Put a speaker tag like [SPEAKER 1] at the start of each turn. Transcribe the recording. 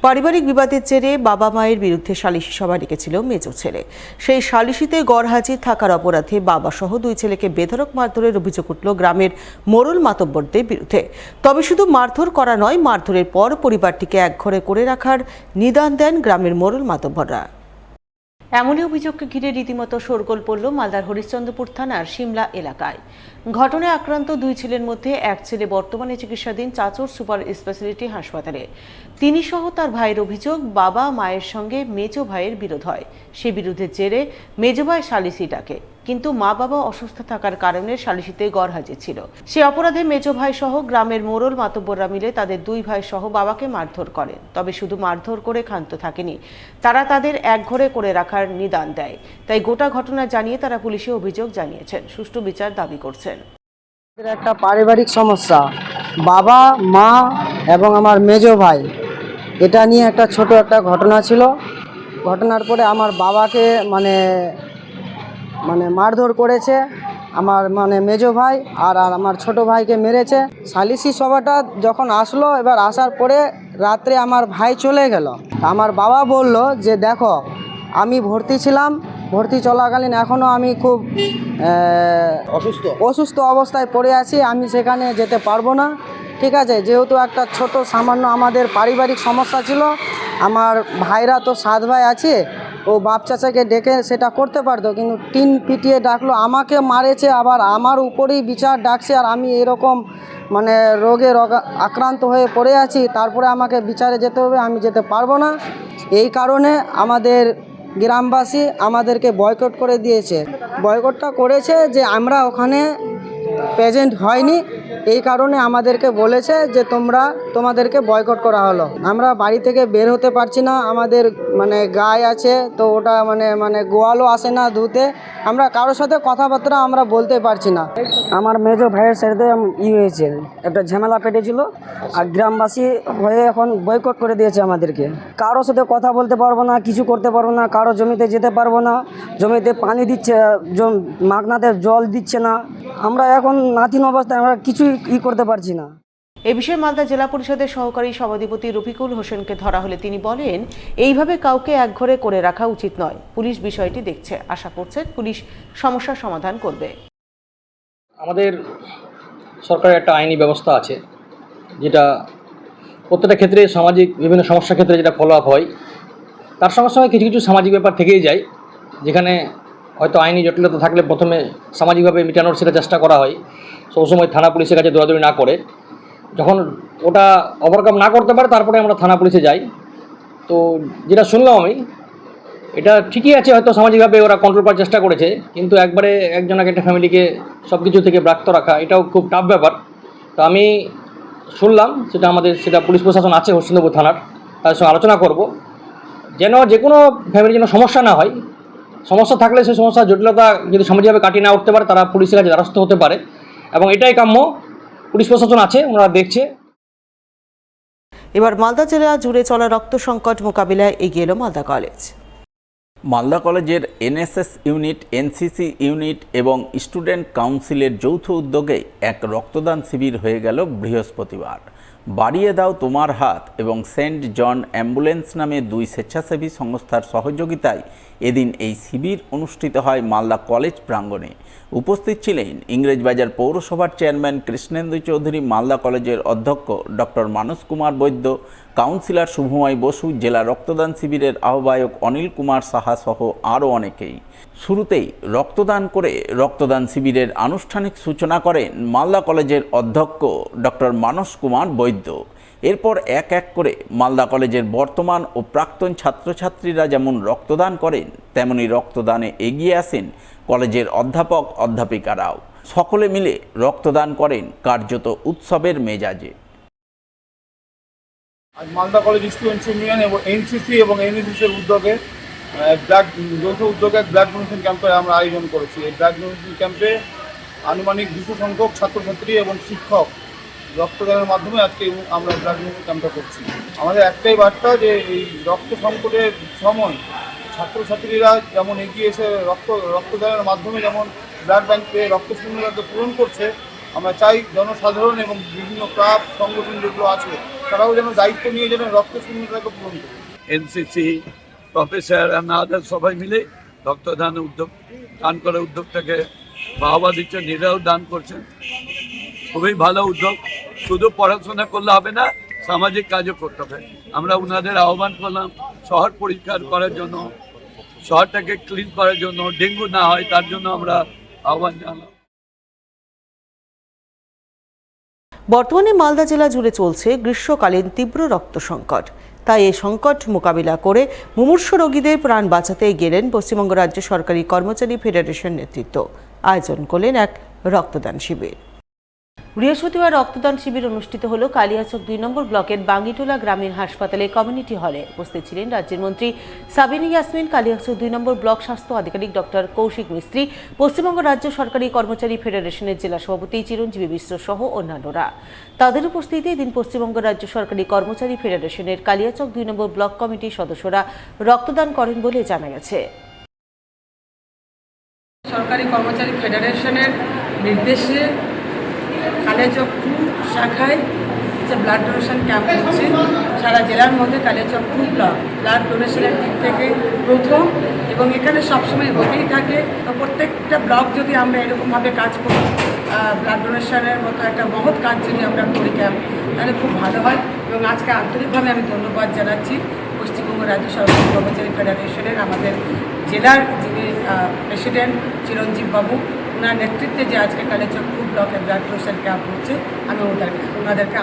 [SPEAKER 1] পারিবারিক বিবাদের জেরে বাবা মায়ের বিরুদ্ধে সালিশি সভা ডেকেছিল মেজো ছেলে। সেই সালিশিতে গরহাজির থাকার অপরাধে বাবা সহ দুই ছেলেকে বেধড়ক মারধরের অভিযোগ উঠল গ্রামের মোড়ল মাতব্বরদের বিরুদ্ধে। তবে শুধু মারধর করা নয়, মারধরের পর পরিবারটিকে একঘরে করে রাখার নিদান দেন গ্রামের মোড়ল মাতব্বররা। এমনই অভিযোগকে ঘিরে রীতিমতো শোরগোল পড়ল মালদার হরিশ্চন্দ্রপুর থানার সিমলা এলাকায়। ঘটনায় আক্রান্ত দুই ছেলের মধ্যে এক ছেলে বর্তমানে চিকিৎসাধীন চাচর সুপার স্পেশালিটি হাসপাতালে। তিনি সহ তার ভাইয়ের অভিযোগ, বাবা মায়ের সঙ্গে মেজো ভাইয়ের বিরোধ হয়। সে বিরোধের জেরে মেজো ভাই সালিসি ডাকে, কিন্তু মা বাবা অসুস্থ থাকার কারণে সালিসিতে গরহাজির ছিল। সে অপরাধে মেজো ভাই সহ গ্রামের মোড়ল মাতব্বররা মিলে তাদের দুই ভাই সহ বাবাকে মারধর করেন। তবে শুধু মারধর করে ক্ষান্ত থাকেনি, তারা তাদের একঘরে করে রাখার নিদান দেয়। তাই গোটা ঘটনা জানিয়ে তারা পুলিশে অভিযোগ জানিয়েছেন, সুষ্ঠু বিচার দাবি করছেন।
[SPEAKER 2] একটা পারিবারিক সমস্যা, বাবা মা এবং আমার মেজো ভাই, এটা নিয়ে একটা ছোট একটা ঘটনা ছিল। ঘটনার পরে আমার বাবাকে মানে মারধর করেছে আমার মেজো ভাই, আর আমার ছোট ভাইকে মেরেছে। সালিসি সভাটা যখন আসলো, এবার আসার পরে রাত্রে আমার ভাই চলে গেল। আমার বাবা বলল যে দেখো, আমি ভর্তি ছিলাম, ভর্তি চলাকালীন এখনও আমি খুব অসুস্থ অবস্থায় পড়ে আছি, আমি সেখানে যেতে পারবো না। ঠিক আছে, যেহেতু একটা ছোট সামান্য আমাদের পারিবারিক সমস্যা ছিল, আমার ভাইরা তো 7 ভাই আছে, ও বাপ চাচাকে ডেকে সেটা করতে পারতো, কিন্তু টিন পিটিয়ে ডাকলো, আমাকে মারেছে, আবার আমার উপরেই বিচার ডাকছে। আর আমি এরকম রোগে আক্রান্ত হয়ে পড়ে আছি, তারপরে আমাকে বিচারে যেতে হবে, আমি যেতে পারবো না। এই কারণে আমাদের গ্রামবাসী আমাদেরকে বয়কট করে দিয়েছে। বয়কটটা করেছে যে আমরা ওখানে প্রেজেন্ট হয়নি, এই কারণে আমাদেরকে বলেছে যে তোমাদেরকে বয়কট করা হলো। আমরা বাড়ি থেকে বের হতে পারছি না, আমাদের গায়ে আছে, তো ওটা গোয়ালও আসে না ধুতে, আমরা কারোর সাথে কথাবার্তা আমরা বলতে পারছি না। আমার মেজো ভাইয়ের সাথে হয়েছে, একটা ঝামেলা পেটেছিল, আর গ্রামবাসী হয়ে এখন বয়কট করে দিয়েছে আমাদেরকে। কারোর সাথে কথা বলতে পারবো না, কিছু করতে পারবো না, কারো জমিতে যেতে পারবো না, জমিতে পানি দিচ্ছে, মাগনাতে জল দিচ্ছে না, আমরা এখন নাথিন অবস্থায়, আমরা কিছুই করতে পারছি না।
[SPEAKER 1] এ বিষয়ে মালদা জেলা পরিষদের সহকারী সভাধিপতি রফিকুল হোসেনকে ধরা হলে তিনি বলেন, এইভাবে কাউকে একঘরে করে রাখা উচিত নয়। পুলিশ বিষয়টি দেখছে, আশা করছেন পুলিশ সমস্যার সমাধান করবে।
[SPEAKER 3] আমাদের সরকারের একটা আইনি ব্যবস্থা আছে, যেটা প্রত্যেকটা ক্ষেত্রে সামাজিক বিভিন্ন সমস্যার ক্ষেত্রে যেটা ফলো আপ হয়, তার সঙ্গে সঙ্গে কিছু কিছু সামাজিক ব্যাপার থেকেই যায়, যেখানে হয়তো আইনি জটিলতা থাকলে প্রথমে সামাজিকভাবে মেটানোর সেটা চেষ্টা করা হয়। সবসময় থানা পুলিশের কাছে দৌড়াদৌড়ি না করে, যখন ওটা ওভারকাম না করতে পারে, তারপরে আমরা থানা পুলিশে যাই। তো যেটা শুনলাম আমি, এটা ঠিকই আছে, হয়তো সামাজিকভাবে ওরা কন্ট্রোল করার চেষ্টা করেছে, কিন্তু একবারে একজনকে একটা ফ্যামিলিকে সব কিছু থেকে ব্যক্ত রাখা, এটাও খুব টাফ ব্যাপার। তো আমি শুনলাম সেটা পুলিশ প্রশাসন আছে হরিশ্চন্দ্রপুর থানার, তাদের সঙ্গে আলোচনা করব, যেন যে কোনো ফ্যামিলির যেন সমস্যা না হয়। সমস্যা থাকলে সেই সমস্যার জটিলতা যদি সামাজিকভাবে কাটিয়ে না উঠতে পারে, তারা পুলিশের কাছে দ্বারস্থ হতে পারে, এবং এটাই কাম্য। পুলিশ প্রশাসন আছে, ওনারা দেখছে।
[SPEAKER 1] এবার মালদা জেলা জুড়ে চলা রক্ত সংকট মোকাবিলায় এগিয়ে এলো মালদা কলেজ।
[SPEAKER 4] মালদা কলেজের এনএসএস ইউনিট, এনসিসি ইউনিট এবং স্টুডেন্ট কাউন্সিলের যৌথ উদ্যোগে এক রক্তদান শিবির হয়ে গেল বৃহস্পতিবার। বাড়িয়ে দাও তোমার হাত এবং সেন্ট জন অ্যাম্বুলেন্স নামে 2 স্বেচ্ছাসেবী সংস্থার সহযোগিতায় এদিন এই শিবির অনুষ্ঠিত হয় মালদা কলেজ প্রাঙ্গণে। উপস্থিত ছিলেন ইংরেজবাজার পৌরসভার চেয়ারম্যান কৃষ্ণেন্দু চৌধুরী, মালদা কলেজের অধ্যক্ষ ডক্টর মানস কুমার বৈদ্য, কাউন্সিলর শুভময় বসু, জেলা রক্তদান শিবিরের আহ্বায়ক অনিল কুমার সাহা সহ আরও অনেকেই। শুরুতেই রক্তদান করে রক্তদান শিবিরের আনুষ্ঠানিক সূচনা করেন মালদা কলেজের অধ্যক্ষ ডক্টর মানস কুমার বৈদ্য। এরপর এক এক করে মালদা কলেজের বর্তমান ও প্রাক্তন ছাত্রছাত্রীরা যেমন রক্তদান করেন, তেমনি রক্তদানে এগিয়ে আসেন কলেজের অধ্যাপক অধ্যাপিকারাও। সকলে মিলে রক্তদান করেন কার্যত উৎসবের মেজাজে।
[SPEAKER 5] আজ মালদা কলেজ স্টুডেন্টস ইউনিয়ন এবং এনসিসি এবং এনএসএসের উদ্যোগে যৌথ উদ্যোগে ব্লাড ডোনেশন ক্যাম্পের আমরা আয়োজন করেছি। এই ব্লাড ডোনেশন ক্যাম্পে আনুমানিক 200 সংখ্যক ছাত্রছাত্রী এবং শিক্ষক রক্তদানের মাধ্যমে আজকে আমরা ব্লাড ডোনেশন ক্যাম্পটা করছি। আমাদের একটাই বার্তা যে এই রক্ত সংকটের সময় ছাত্রছাত্রীরা যেমন এগিয়ে এসে রক্তদানের মাধ্যমে যেমন ব্লাড ব্যাংকে রক্তশূন্যতা পূরণ করছে, আমরা চাই জনসাধারণ এবং বিভিন্ন ক্লাব সংগঠন যেগুলো আছে তারাও যেন দায়িত্ব নিয়ে যেন রক্ত শূন্যতাকে পূরণ করে।
[SPEAKER 6] এনসিসি প্রফেসর আর আদার সবাই মিলে রক্তদান দান করার উদ্যোগটাকে বাহবা দিচ্ছেন, নিজেরাও দান করছেন। খুবই ভালো উদ্যোগ। শুধু পড়াশোনা করলে হবে না, সামাজিক কাজও করতে হবে। আমরা ওনাদের আহ্বান করলাম শহর পরিষ্কার করার জন্য, শহরটাকে ক্লিন করার জন্য, ডেঙ্গু না হয় তার জন্য আমরা আহ্বান জানালাম।
[SPEAKER 1] বর্তমানে মালদা জেলা জুড়ে চলছে গ্রীষ্মকালীন তীব্র রক্ত সংকট। তাই এই সংকট মোকাবিলা করে মুমূর্ষু রোগীদের প্রাণ বাঁচাতে গেলেন পশ্চিমবঙ্গ রাজ্য সরকারি কর্মচারী ফেডারেশন নেতৃত্ব। আয়োজন করলেন এক রক্তদান শিবির। বৃহস্পতিবার রক্তদান শিবির অনুষ্ঠিত হল কালিয়াচক 2 নম্বর ব্লকের বাঙ্গিটোলা গ্রামীণ হাসপাতালে কমিউনিটি হলে। উপস্থিত ছিলেন রাজ্যের মন্ত্রী সাবিনা ইয়াসমিন, কালিয়াচক 2 নম্বর ব্লক স্বাস্থ্য আধিকারিক ডক্টর কৌশিক মিস্ত্রি, পশ্চিমবঙ্গ রাজ্য সরকারি কর্মচারী ফেডারেশনের জেলা সভাপতি চিরঞ্জীবী মিশ্র সহ অন্যান্যরা। তাদের উপস্থিতিতে এদিন পশ্চিমবঙ্গ রাজ্য সরকারি কর্মচারী ফেডারেশনের কালিয়াচক 2 নম্বর ব্লক কমিটির সদস্যরা রক্তদান করেন বলে জানা গেছে।
[SPEAKER 7] সরকারি কর্মচারী ফেডারেশনের নির্দেশে কালিয়াচক 2 শাখায় যে ব্লাড ডোনেশন ক্যাম্প হচ্ছে, সারা জেলার মধ্যে কালিয়াচক 2 ব্লক ব্লাড ডোনেশনের দিক থেকে প্রথম, এবং এখানে সবসময় হতেই থাকে। তো প্রত্যেকটা ব্লক যদি আমরা এরকমভাবে কাজ করি, ব্লাড ডোনেশনের মতো একটা মহৎ কাজ যদি আমরা করি ক্যাম্প, তাহলে খুব ভালো হয়। এবং আজকে আন্তরিকভাবে আমি ধন্যবাদ জানাচ্ছি পশ্চিমবঙ্গ রাজ্য সরকারি কর্মচারী ফেডারেশনের আমাদের জেলার যিনি প্রেসিডেন্ট চিরঞ্জীব বাবু, ওনার নেতৃত্বে যে আজকে কালিয়াচক 2 ব্লকের ব্লাড ডোনেশন ক্যাম্প হচ্ছে, আমি ওনাদেরকে